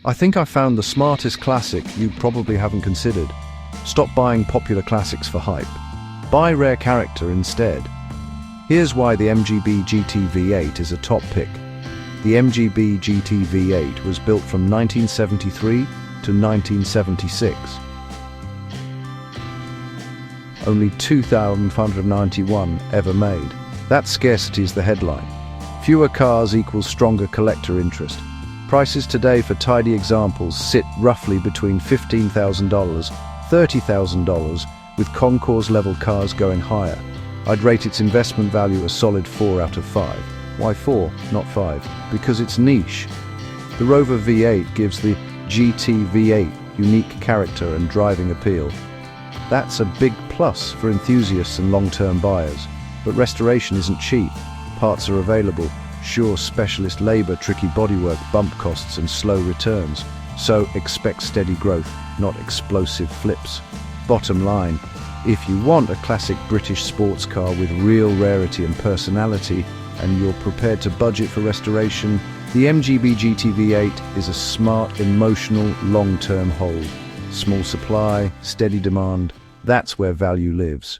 I think I found the smartest classic you probably haven't considered. Stop buying popular classics for hype. Buy rare character instead. Here's why the MGB GT V8 is a top pick. The MGB GT V8 was built from 1973 to 1976. Only 2,591 ever made. That scarcity is the headline. Fewer cars equals stronger collector interest. Prices today for tidy examples sit roughly between $15,000, $30,000, with concours-level cars going higher. I'd rate its investment value a solid 4 out of 5. Why 4, not 5? Because it's niche. The Rover V8 gives the GT V8 unique character and driving appeal. That's a big plus for enthusiasts and long-term buyers. But restoration isn't cheap. Parts are available. Sure, specialist labor, tricky bodywork, bump costs and slow returns. So expect steady growth, not explosive flips. Bottom line, if you want a classic British sports car with real rarity and personality, and you're prepared to budget for restoration, the MGB GT V8 is a smart, emotional, long-term hold. Small supply, steady demand, that's where value lives.